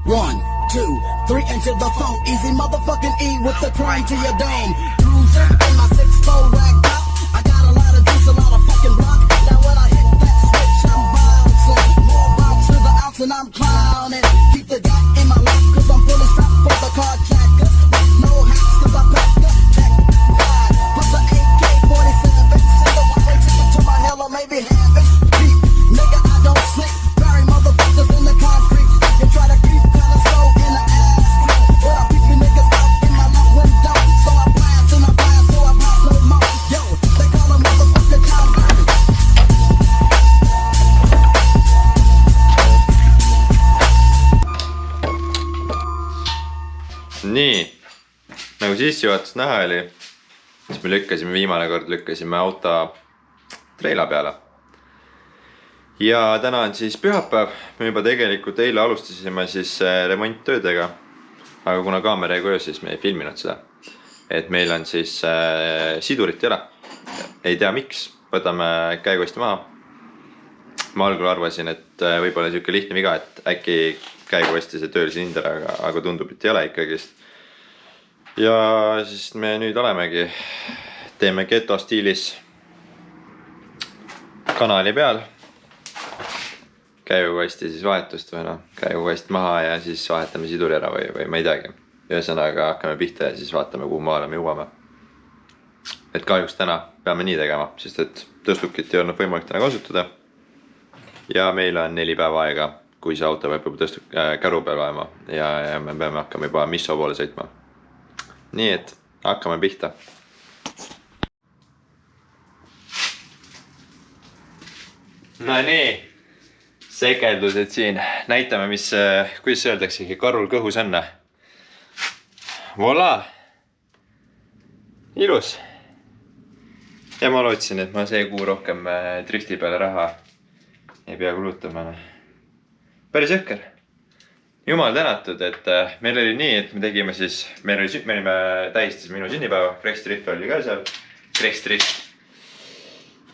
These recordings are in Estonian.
1, 2, 3 into the phone. Easy motherfucking E with the crime to your dome. Cruising in my 6-4 racked up. I got a lot of juice, a lot of fucking block. Now when I hit that switch, I'm bouncing. More bounce to the ounce and I'm clowning. Keep the gat in my lap cause I'm fully strapped for the carjackers. No hats cause I pack the tech ride. Put the AK-47 send the one-way ticket to my hell or maybe heaven. Deep, nigga I don't sleep. Bury motherfuckers in the concrete. You try to creep kinda slow in the ass. But I peep you niggas out in my left window. So I blast and I blast so I blast no more. Yo, they call a motherfucker John Brown. Nii, nagu sissejuhatus näha oli, siis me viimane kord lükkasime auto treila peale. Ja täna on siis pühapäev, me juba tegelikult eile alustasime siis remonttöödega, aga kuna kaamera ei koju, siis me ei filminud seda. Et meil on siis sidurit ei ole, ei tea miks, võtame käiguasti maha. Ma algul arvasin, et võib-olla siuke lihtne viga, et äkki käiguasti see tööl sinder, aga tundub, et ei ole ikkagist. Ja siis me nüüd olemegi, teeme geto stiilis kanali peal. Käigukasti siis vahetust või noh, käigukast maha ja siis vahetame siduri ära või ma ei teagi. Ühesõnaga hakkame pihta ja siis vaatame, kuhu maale me jõuame. Et kahjuks täna peame nii tegema, sest et tõstukit ei olnud võimalik täna kasutada. Ja meil on 4 päeva aega, kui see auto peab juba käru peal olema ja me peame hakkama juba Misso poole sõitma. Nii et hakkame pihta. No nii, sekeldused siin. Näitame, kuidas öeldaksegi, karul kõhus on. Voila! Ilus! Ja ma lootsin, et ma see kuu rohkem drifti peale raha ei pea kulutama. Päris jõhker. Jumal tänatud, et meil oli nii, et me tegime siis, me tähistas minu sünnipäeva, Kreeks Drift oli ka seal, Kreeks Drift.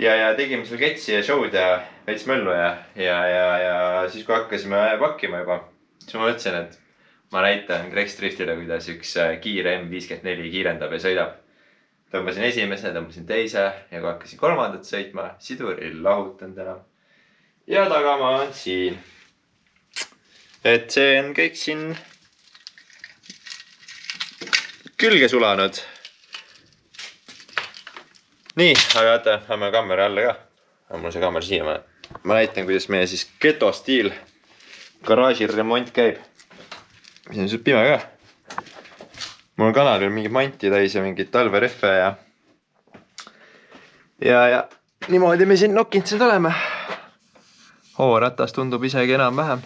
Ja tegime seal ketsi ja show'd ja veits möllu ja siis kui hakkasime pakkima juba, siis ma mõtlesin, et ma näitan Kreeks Driftile, kuidas üks kiire M54 kiirendab ja sõidab. Tõmbasin esimese, tõmbasin teise ja kui hakkasin kolmandat sõitma, siduril lahutanud enam. Ja tagamaa on siin. Et see on kõik siin külge sulanud. Nii, aga vaata, lähme kaamera alla ka. Mul see kaamera siia. Ma näitan, kuidas meie siis geto stiil garaažil remont käib. Siin on pime ka. Mul on kanalil mingi manti täis ja mingid talvereffe ja niimoodi me siin nokinsed oleme. Ratas tundub isegi enam vähem.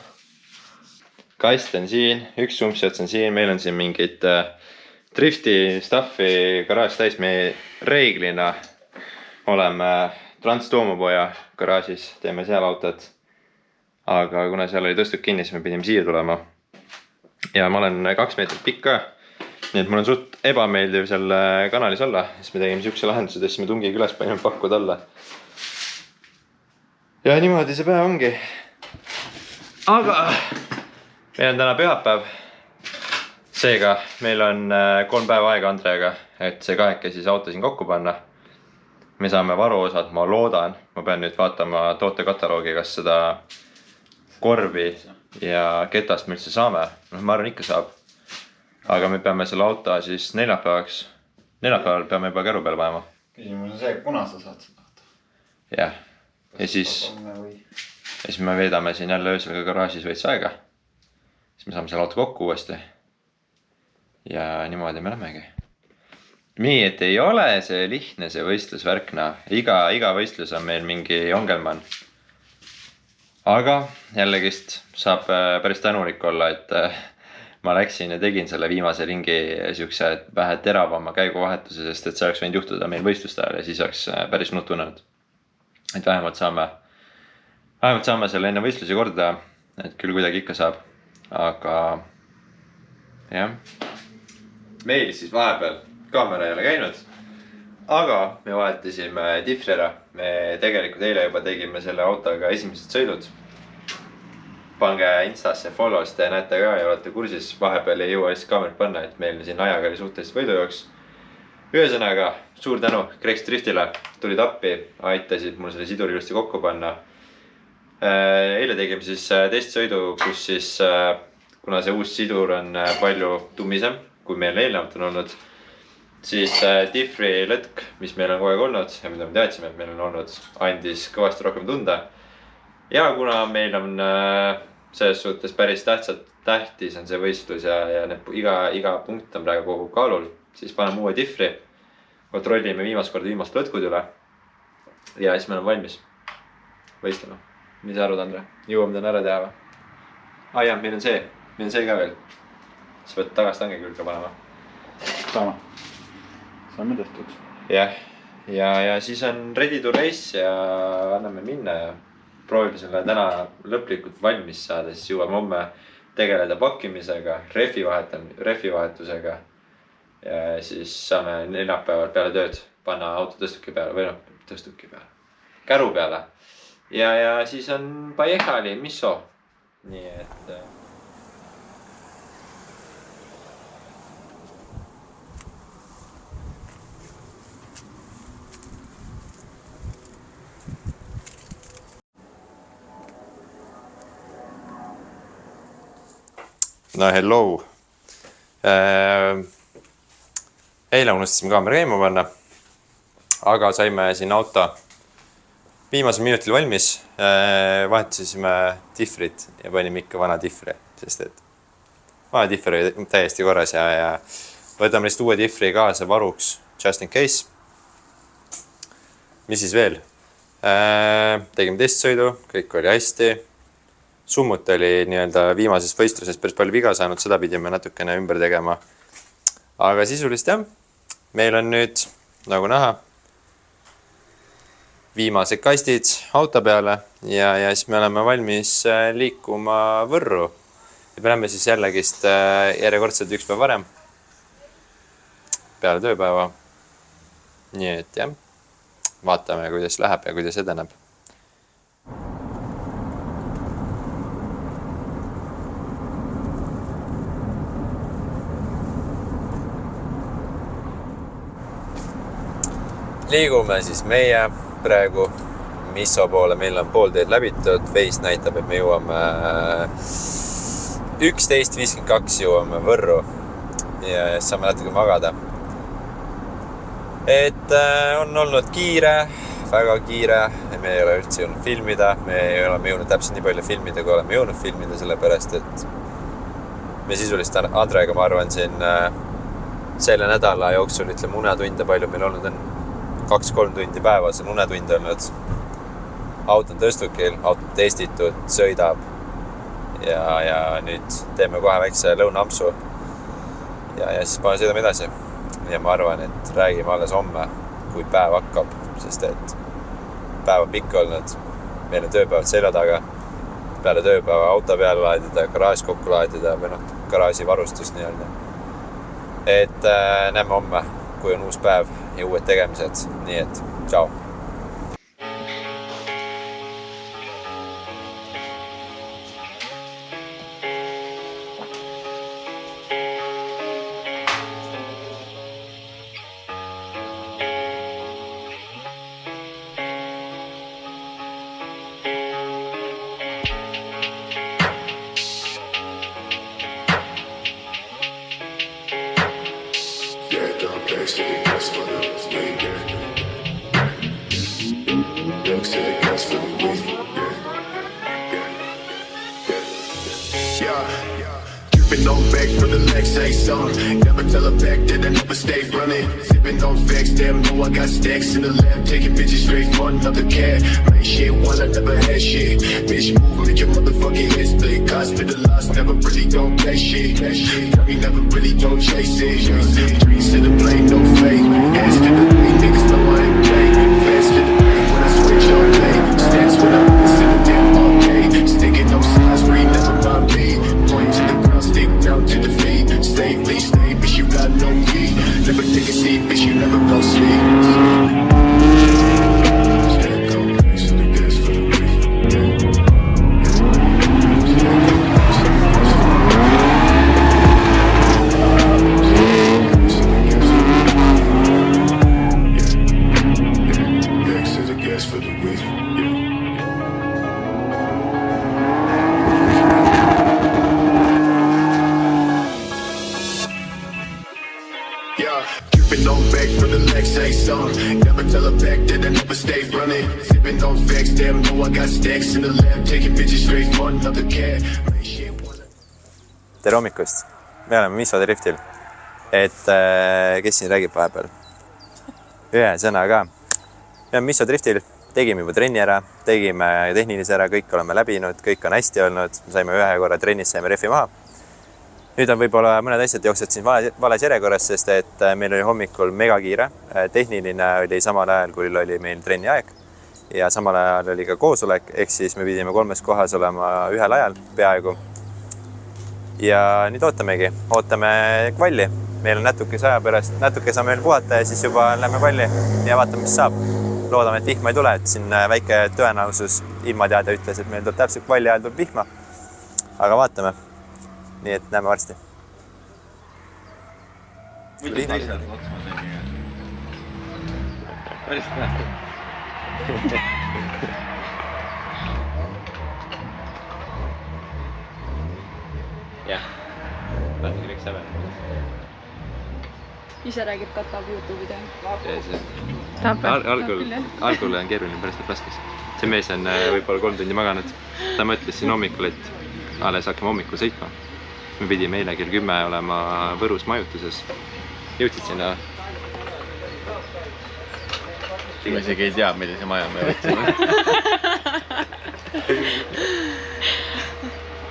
Kast on siin, üks sumpsjats on siin, meil on siin mingid drifti staffi garaaž täis. Me reeglina oleme Trans-Toomopoja garaažis, teeme seal autot. Aga kuna seal oli tõstuk kinni, siis me pidime siia tulema. Ja ma olen 2 meetrit pikk ka. Nii et mul on suht ebameeldiv seal kanalis olla. Siis me tegime siukse lahendused, siis me tungiga üles panime pakkud alla. Ja niimoodi see päev ongi. Aga meil on täna pühapäev. Seega meil on 3 päeva aega Andreaga, et see kaheke siis auto siin kokku panna. Me saame varuosad, ma loodan. Ma pean nüüd vaatama tootekatalogi, kas seda korvi ja ketast me üldse saame. Ma arvan, ikka saab. Aga me peame selle auto siis neljapäeval peame juba käru peale panema. Küsimus on see, kuna sa saad seda auto? Jah. Ja siis me veedame siin jälle öösel ka garaažis veits aega. Siis me saame selle auto kokku uuesti. Ja niimoodi me lähmegi. Nii, et ei ole see lihtne see võistlusvärkna. Iga võistlus on meil mingi ongelmann. Aga jällegist saab päris tänulik olla, et ma läksin ja tegin selle viimase ringi siukse vähe teravama käiguvahetuse, sest et see oleks võinud juhtuda meil võistluste ajal ja siis oleks päris nutunud. Et vähemalt saame selle enne võistlusi korda, et küll kuidagi ikka saab. Aga jah. Meil siis vahepeal kaamera ei ole käinud. Aga me vahetasime difri ära. Me tegelikult eile juba tegime selle autoga esimesed sõidud. pange Instasse follow, te näete ka ja olete kursis. Vahepeal ei jõua lihtsalt kaamerit panna, et meil siin ajaga oli suhteliselt võidujooks. Ühesõnaga, suur tänu Gregs Driftile, tulid appi, aitasid mul selle siduri ilusti kokku panna. Eile tegime siis testsõidu, kus siis, kuna see uus sidur on palju tummisem, kui meil eelnevalt on olnud, siis diffri lõtk, mis meil on kogu aeg olnud ja mida me teadsime, et meil on olnud, andis kõvasti rohkem tunda. Ja kuna meil on selles suhtes päris tähtis on see võistlus ja iga punkt on praegu kogu kaalul, siis paneme uue diffri, kontrollime viimast korda viimast lõtkud üle ja siis meil on valmis võistlema. Mis sa arvad, Andre? Jõuame täna ära teha või? Jah, meil on see ka veel. Sa pead tagastange külge panema. Saame tehtud. Jah, ja siis on ready to race ja anname minna ja proovime selle täna lõplikult valmis saada, siis jõuame homme tegeleda pakkimisega, refi vahetusega ja siis saame neljapäeval peale tööd panna auto tõstuki peale käru peale ja siis on Pajehali, miso. Nii et no hello. Eile unustasime kaamera käima panna, aga saime siin auto viimasel minutil valmis. Vahetasime diffrit ja panime ikka vana diffri, sest et vana diffri oli täiesti korras ja võtame lihtsalt uue diffri kaasa varuks, just in case. Mis siis veel? Tegime testsõidu, kõik oli hästi. Summut oli viimases võistluses päris palju viga saanud, seda pidime natukene ümber tegema. Aga sisulist jah, meil on nüüd, nagu näha, viimased kastid auto peale ja siis me oleme valmis liikuma Võrru. Ja me läheme siis jällegist järjekordselt üks päev varem, peale tööpäeva. Nii et jah, vaatame, kuidas läheb ja kuidas edeneb. Liigume siis meie praegu Misso poole, meil on pool teed läbitud, veist näitab, et me jõuame 11.52 jõuame Võrru ja saame natuke magada. Et on olnud kiire, väga kiire, me ei ole üldse jõudnud filmida, me ei ole jõudnud täpselt nii palju filmida, kui oleme jõudnud filmida, sellepärast et me sisulist Andrega, ma arvan, siin selle nädala jooksul ütleme unetunde palju meil olnud on 2-3 tundi päevas on unetund olnud. Auto on tõstukil, auto testitud, sõidab ja nüüd teeme kohe väikse lõunaampsu ja siis sõidame edasi. Ja ma arvan, et räägime alles homme, kui päev hakkab, sest et päev on pikk olnud. Meil on tööpäevad selja taga, peale tööpäeva auto peale laadida, garaaž kokku laadida või garaaži varustus nii-öelda. Et näeme homme, kui on uus päev ja uued tegemised. Nii et, tšau! Dripping on back for the legs, say something. Never tell her back that I never stay running. Sipping on facts, damn, know I got stacks in the lab. Taking bitches straight for another cat. Make shit while I never had shit. Bitch, move, make your motherfucking head split. Hospitalized, never really don't pay shit. We never really don't chase it. Dreams to the blade, no fake. Hands to the way, niggas know I ain't play. Fast to the way when I switch on play. Stats when I listen to damn okay. Sticking no sides, read never mind me. Point to the ground, stick down to the feet. Stay, please stay, bitch, you got no key. Never take a seat, bitch, you never go sleep. Go, back to the gas for the beat. know I got stacks in the lab, taking bitches straight for another cat. Tere hommikust! Me oleme Misso Driftil. Et kes siin räägib vahepeal? Ühe sõna ka. Me oleme Misso Driftil, tegime juba trenni ära, tegime tehnilise ära, kõik oleme läbinud, kõik on hästi olnud. Me saime ühe korra trennis, saime refi maha. Nüüd on võib-olla mõned asjad jooksed siin vales järjekorras, sest et meil oli hommikul mega kiire. Tehniline oli samal ajal, kui oli meil trenni aeg. Ja samal ajal oli ka koosolek, ehk siis me pidime 3 kohas olema ühel ajal peaaegu. Ja nüüd ootame kvalli. Meil on natukese aja pärast, natuke saame veel puhata ja siis juba lähme kvalli ja vaatame, mis saab. Loodame, et vihma ei tule, et siin väike tõenäosus ilmateade ütles, et meil tuleb täpselt kvalli ajal tuleb vihma. Aga vaatame. Nii et näeme varsti. Võttis teisalt otsma tegime. Päris näed. Jah, tahtsin kõik säve. Ise räägib katab YouTube'i teha. Algul on keeruline, pärast on raskes. See mees on võib-olla 3 tundi maganud. Ta mõtles siin hommikul, et alles hakkame hommikul sõitma. Me pidime eile kell 10 olema Võrus majutuses. Jõudsid sinna? Ma isegi ei tea, millise maja me võtsime.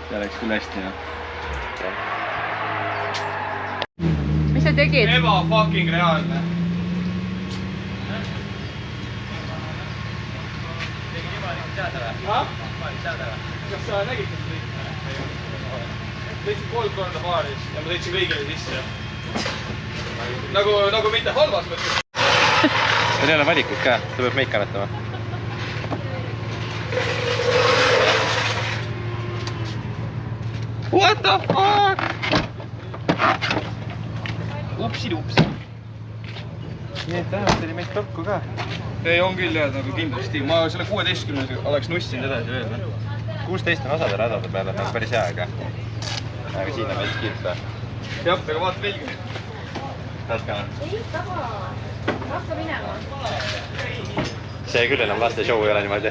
See oleks küll hästi, jah. Mis sa tegid? Eba fucking reaalne. Tegin niimoodi seadale. Kas sa nägid seda kõik? Tõitsin 3 korda baaris ja ma tõitsin kõigile sisse. Nagu mitte halvas mõttes. Seal ei ole valikut ka, ta peab meid kannatama. What the fuck? Upsi-upsi. Nii et vähemalt oli meid tokku ka. Ei, on küll jah, nagu kindlasti. Ma selle 16 oleks nussinud edasi veel. 16 on osadel hädade peale, on päris hea, aga siin on veits kiirta. Jah, aga vaata veelgi nüüd. Tahad ka? Ei, tava. Hakka minema. See küll enam laste show ei ole niimoodi.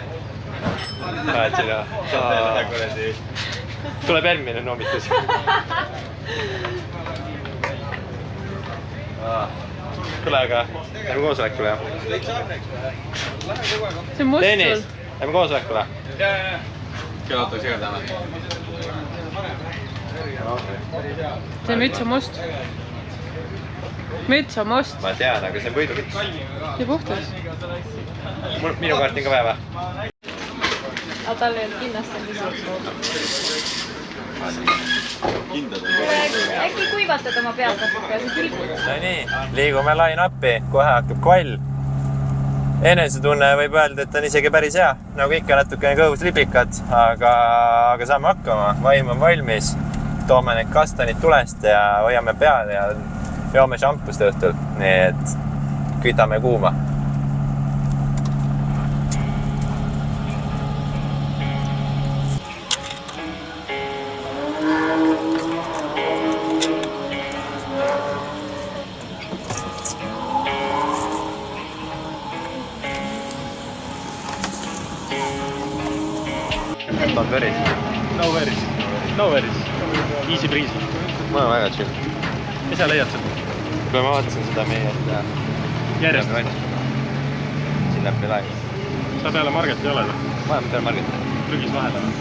Näed siin, tuleb järgmine noomitus. Kuule, aga lähme koosolekule. See on must Dennis, sul. lähme koosolekule. Ja. Küll autoks igaldama. See müts on must. Müts on must. Ma tean, aga see on võiduvits. See puhtas. Minu kaarti on ka vaja või? Aga tal ei olnud kindlasti lisaks. Äkki kuivatad oma pead natuke, see kilbub. No nii, liigume line-upi, kohe hakkab kvall. Enesetunne võib öelda, et on isegi päris hea. Nagu ikka natukene kõhus lipikad, aga saame hakkama. Vaim on valmis. Toome need kastanid tulest ja hoiame peale ja joome šampust õhtul. Nii et kütame kuuma. Not very. No worries. Easy breezy. Ma olen väga chill. Mis sa leiad seal? Kui ma vaatasin seda meie, Järjest. Siin läheb meil aeg. Sa peale Marget ei ole või? Ma olen peale Marget. Trügis vahele või?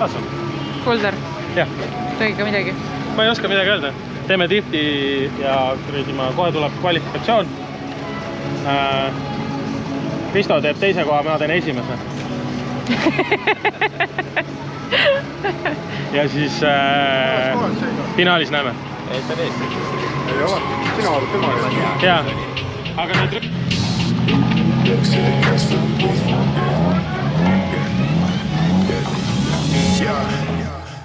Asu? Kulder, Jah. räägi ka midagi. Ma ei oska midagi öelda. Teeme drifti ja kohe tuleb kvalifikatsioon. Risto teeb teise koha, mina teen esimese. Ja siis finaalis näeme. Ei, see on ees. Ei ole. Sina oled tema juurde. Jaa. Aga nüüd...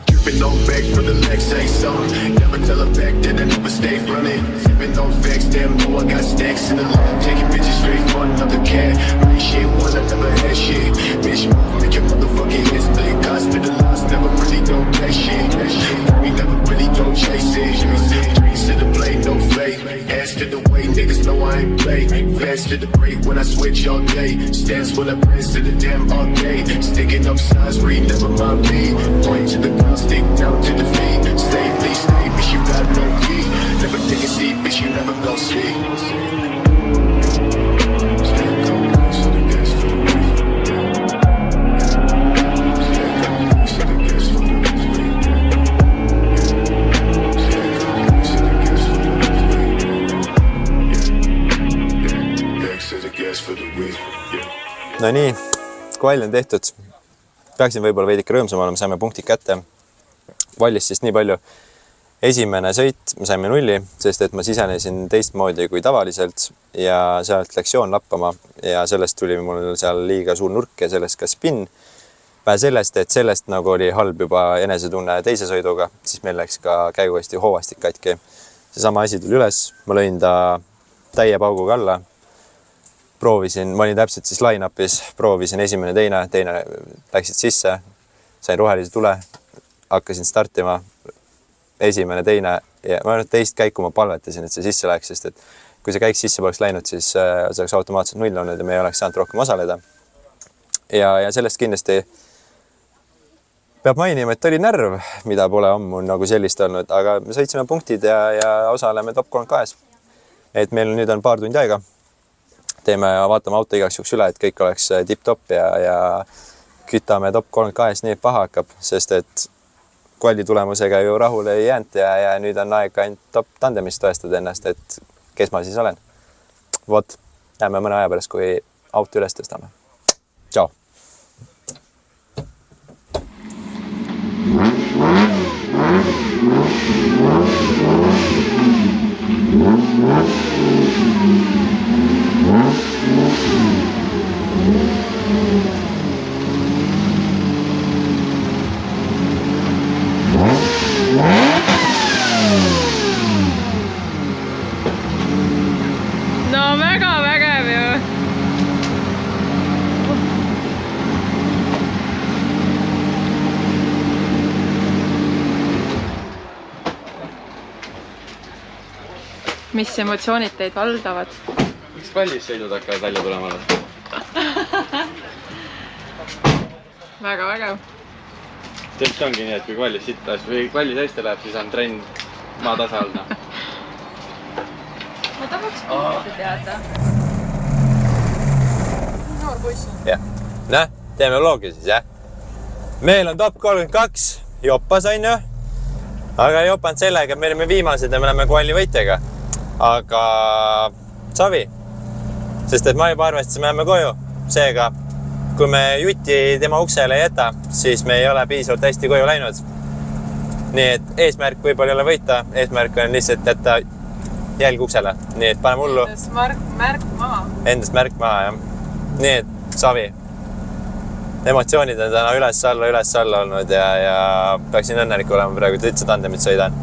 Dripping on back for the legs, say something. Never tell her back that I never stay running. Sipping on facts, damn, know I got stacks in the lab. Taking bitches straight for another cat. Real shit, one I never had shit. Bitch, make your motherfucking head split. Hospitalized, never really don't that shit. We never really don't chase it. Streets to the blade, no flake. Ass to the way, niggas know I ain't play. Fast to the break when I switch all day. Stands full of press to the damn all day. Sticking up signs, read, never mind me. Point to the ground, stick down to the feet. Stay, please stay, bitch, you got no key. Never take a seat, bitch, you never go see. No nii, kvall on tehtud. Peaksin võib-olla veidike rõõmsam olema, saime punktid kätte. Kvallist siis nii palju. Esimene sõit me saime 0, sest et ma sisenesin teistmoodi kui tavaliselt ja sealt läks joon lappama ja sellest tuli mul seal liiga suur nurk ja sellest ka spin. Vähe sellest, et sellest nagu oli halb juba enesetunne teise sõiduga, siis meil läks ka käiguasti hoovastik katki. Seesama asi tuli üles, ma lõin ta täie pauguga alla. Proovisin, ma olin täpselt siis line-upis, proovisin esimene, teine läksid sisse, sain rohelise tule, hakkasin startima, esimene, teine ja ma teist käiku ma palvetasin, et see sisse läheks, sest et kui see käik sisse poleks läinud, siis see oleks automaatselt 0 olnud ja me ei oleks saanud rohkem osaleda. Ja sellest kindlasti peab mainima, et oli närv, mida pole ammu nagu sellist olnud, aga me sõitsime punktid ja osaleme top 32. Et meil nüüd on paar tundi aega. Teeme ja vaatame auto igaks juhuks üle, et kõik oleks tip-top ja kütame top 32 nii paha hakkab, sest et kvalli tulemusega ju rahule ei jäänud ja nüüd on aeg ainult top tandemis tõestada ennast, et kes ma siis olen. Vot, näeme mõne aja pärast, kui auto üles tõstame. Tšau! No väga vägev ju. Mis emotsioonid teid valdavad? Miks kvallis sõidud hakkavad välja tulema? Väga vägev. Tõesti ongi nii, et kui kvallis sittas või kvallis hästi läheb, siis on trenn maa tasa alla. Ma tahaks punkti teada. Noor buss on. Jah, näe, teeme vlogi siis, jah. Meil on top 32, joppas on ju. Aga ei jopanud sellega, et me olime viimased ja me oleme kvalli võitjaga. Aga savi, sest et ma juba arvasin, et me läheme koju. Seega, kui me jutti tema uksele ei jäta, siis me ei ole piisavalt hästi koju läinud. Nii et eesmärk võib-olla ei ole võita, eesmärk on lihtsalt jätta jälg uksele. Nii et paneme hullu. Endast märk maha, jah. Nii et savi. Emotsioonid on täna üles-alla olnud ja peaksin õnnelik olema praegu, et üldse tandemit sõidan.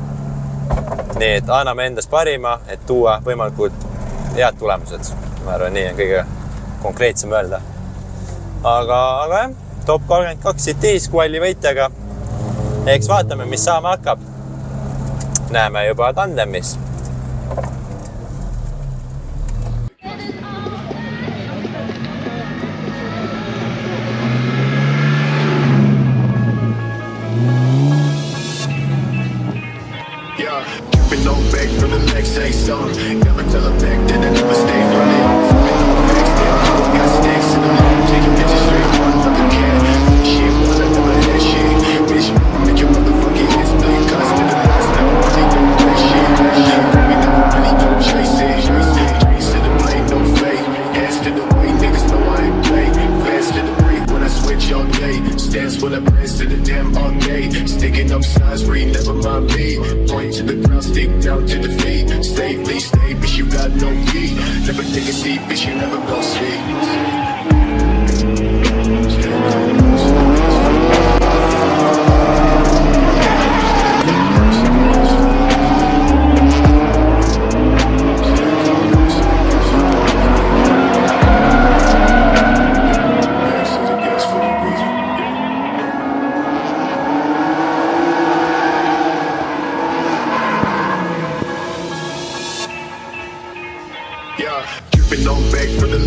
Nii et anname endast parima, et tuua võimalikult head tulemused. Ma arvan, nii on kõige konkreetsem öelda. Aga jah, top 32 sitis kvalli võitjaga. Eks vaatame, mis saama hakkab. Näeme juba tandemis. Say something, never tell a back, then I never stay running. Flipping on facts, damn, I got stacks in the line, taking bitches straight from another cat. Shit, what I never had shit. Bitch, make your motherfucking hands play, cause to the last, never really do that shit.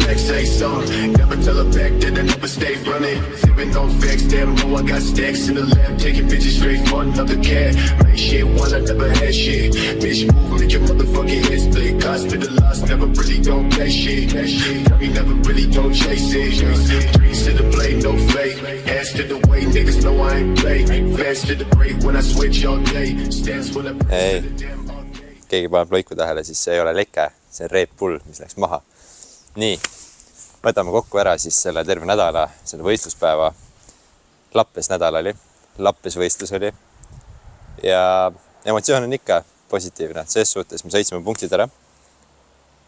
next say something. Never tell her back that I never stay running. Sipping on facts, damn, know I got stacks in the lab. Taking bitches straight for another cat. Make shit one, I never had shit. Bitch move, make your motherfucking head split. Hospitalized, never really don't play shit. We never really don't chase it. Trees to the blade, no fake. Ass to the way, niggas know I ain't play. Fast to the break when I switch all day. Stands when I Ei, keegi paneb lõiku tähele, siis see ei ole leke, see on Red Bull, mis läks maha. Nii, võtame kokku ära siis selle terve nädala, selle võistluspäeva. Lappes nädal oli, Lappes võistlus oli ja emotsioon on ikka positiivne. Selles suhtes me 7 punktid ära.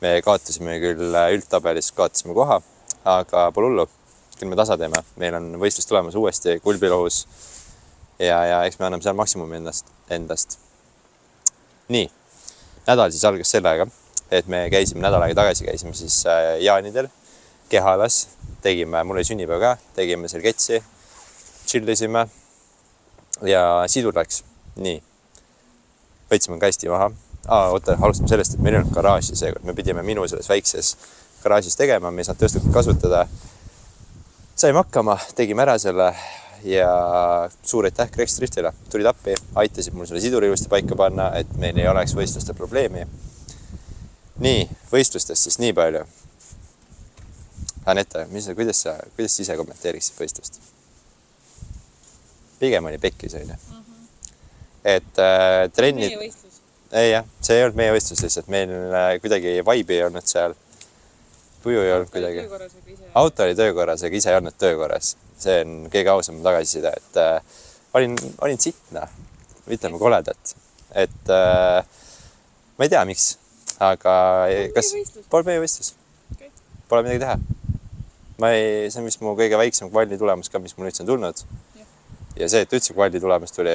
Me kaotasime küll üldtabelis, kaotasime koha, aga pole hullu. Küll me tasa teeme. Meil on võistlus tulemas uuesti Kulbilohus ja eks me anname seal maksimumi endast. Nii, nädal siis algas sellega, et me käisime nädal aega tagasi, käisime siis Jaanidel, Kehalas, tegime, mul oli sünnipäev ka, tegime seal ketsi, chillisime ja sidur läks. Nii, võtsime kasti maha. Alustame sellest, et meil ei olnud garaaži seekord. Me pidime minu selles väikses garaažis tegema, me ei saanud tööstukut kasutada. Saime hakkama, tegime ära selle ja suur aitäh Kreksdriftile. Tulid appi, aitasid mul selle siduri ilusti paika panna, et meil ei oleks võistluste probleemi. Nii, võistlustest siis nii palju. Anette, kuidas sa ise kommenteeriksid võistlust? Pigem oli pekkis, on ju. Et trennid... Meie võistlus. Ei jah, see ei olnud meie võistlus lihtsalt. Meil kuidagi vibe ei olnud seal. Tuju ei olnud kuidagi. Auto oli töökorras, aga ise ei olnud töökorras. See on kõige ausam tagasiside, et olin sitna, ütleme koledat. Et ma ei tea, miks, aga kas pole meie võistlus? Pole midagi teha. See on vist mu kõige väiksem kvalli tulemus ka, mis mul üldse on tulnud. Ja see, et üldse kvalli tulemus tuli,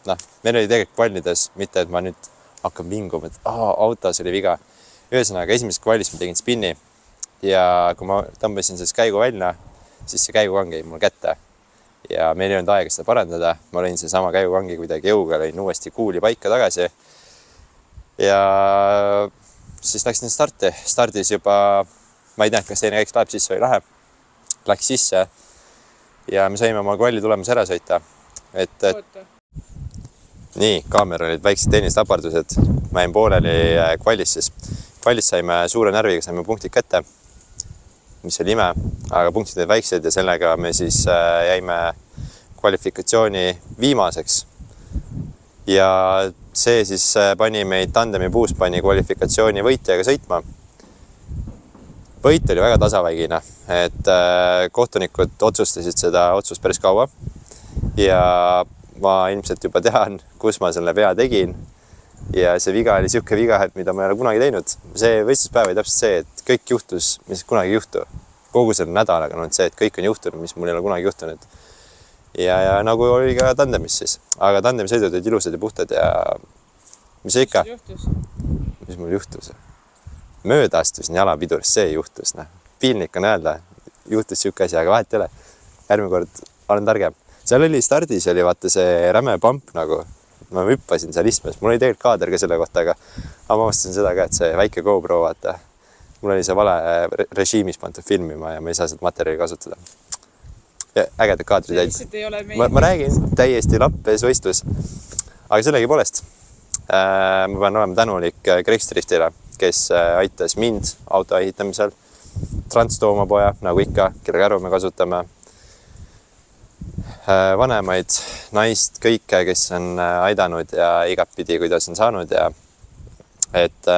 meil oli tegelikult kvallides, mitte et ma nüüd hakkan vinguma, et autos oli viga. Ühesõnaga, esimeses kvallis ma tegin spinni ja kui ma tõmbasin sellest käigu välja, siis see käigukangi jäi mul kätte. Ja meil ei olnud aega seda parandada. Ma lõin see sama käigukangi kuidagi jõuga, lõin uuesti kuuli paika tagasi. Ja siis läksin starti. Stardis juba, ma ei tea, kas teine käiks läheb sisse või läheb. Läks sisse ja me saime oma kvalli tulemus ära sõita. Nii, kaamera olid väiksed tehnilised apardused. Ma jäin pooleli kvallis siis. Kvallis saime suure närviga, saime punktid kätte, mis oli ime, aga punktid olid väiksed ja sellega me siis jäime kvalifikatsiooni viimaseks. Ja see siis pani meid tandemi puus, pani kvalifikatsiooni võitjaga sõitma. Võit oli väga tasavägine, et kohtunikud otsustasid seda otsust päris kaua ja ma ilmselt juba tean, kus ma selle vea tegin ja see viga oli siuke viga, et mida ma ei ole kunagi teinud. See võistluspäev oli täpselt see, et kõik juhtus, mis kunagi ei juhtu. Kogu selle nädalaga on see, et kõik on juhtunud, mis mul ei ole kunagi juhtunud. Ja nagu oli ka tandemis siis. Aga tandemi sõidud olid ilusad ja puhtad ja mis see ikka? Mis mul juhtus? Mööda astusin jalapidurist, see juhtus. Piinlik on öelda, juhtus siuke asi, aga vahet ei ole. Järgmine kord olen targem. Seal oli stardis, oli vaata see räme pamp nagu. Ma hüppasin seal istmes. Mul oli tegelikult kaader ka selle kohta, aga ma avastasin seda ka, et see väike GoPro, vaata. Mul oli see vale režiimis pandud filmima ja ma ei saa seda materjali kasutada. Ja ägedad kaadrid jäid. Ma räägin täiesti Lappes võistlus. Aga sellegi poolest ma pean olema tänulik Kreksdriftile, kes aitas mind auto ehitamisel. Transtooma poja, nagu ikka, kelle käru me kasutame. Vanemaid, naist, kõike, kes on aidanud ja igatpidi, kuidas on saanud ja et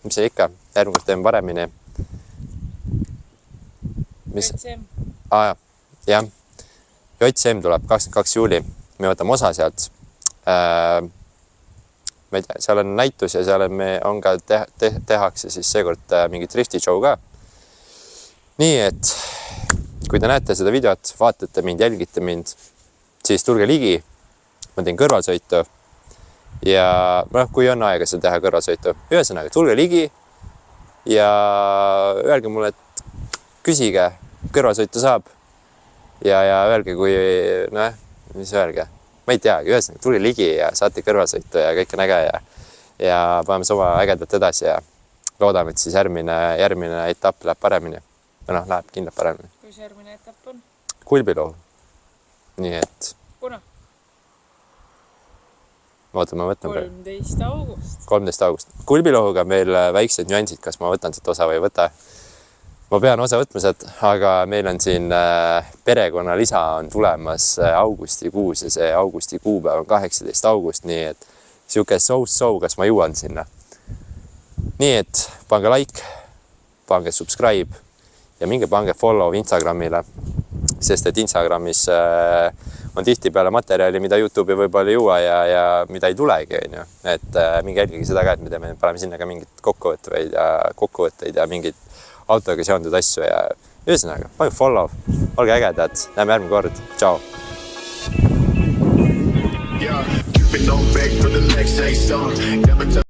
mis see ikka, järgmine kord teeme paremini. JCM. Jah, JCM tuleb 22. juuli, me võtame osa sealt. Ma ei tea, seal on näitus ja seal on ka tehakse siis seekord mingi drifti show ka. Nii, et kui te näete seda videot, vaatate mind, jälgite mind, siis tulge ligi. Ma teen kõrvalsõitu ja kui on aega seda teha kõrvalsõitu. Ühesõnaga, tulge ligi ja öelge mulle, et küsige, kõrvalsõitu saab ja öelge, kui, mis öelge. Ma ei teagi, ühesõnaga, tulge ligi ja saate kõrvalsõitu ja kõik on äge ja paneme sama ägedat edasi ja loodame, et siis järgmine etapp läheb paremini. või noh, läheb kindlalt paremini. Kus järgmine etapp on? Kulbiloo. Nii et Kuna? oota, ma võtan 13. august. 13. august. Kulbilooga on veel väiksed nüansid, kas ma võtan siit osa või ei võta. Ma pean osa võtma sealt, aga meil on siin perekonnalisa on tulemas augustikuus ja see augustikuu päev on 18. august, nii et sihuke so-so, kas ma jõuan sinna. Nii et pange like, pange subscribe ja minge pange follow Instagramile, sest et Instagramis on tihtipeale materjali, mida YouTube'i võib-olla ei jõua ja mida ei tulegi, on ju. Et minge jälgige seda ka, et me paneme sinna ka mingid kokkuvõtteid ja mingid autoga seonduvad asju ja ühesõnaga, pange follow, olge ägedad, näeme järgmine kord, tšau! Yeah, keeping on back for the next say something. Never tell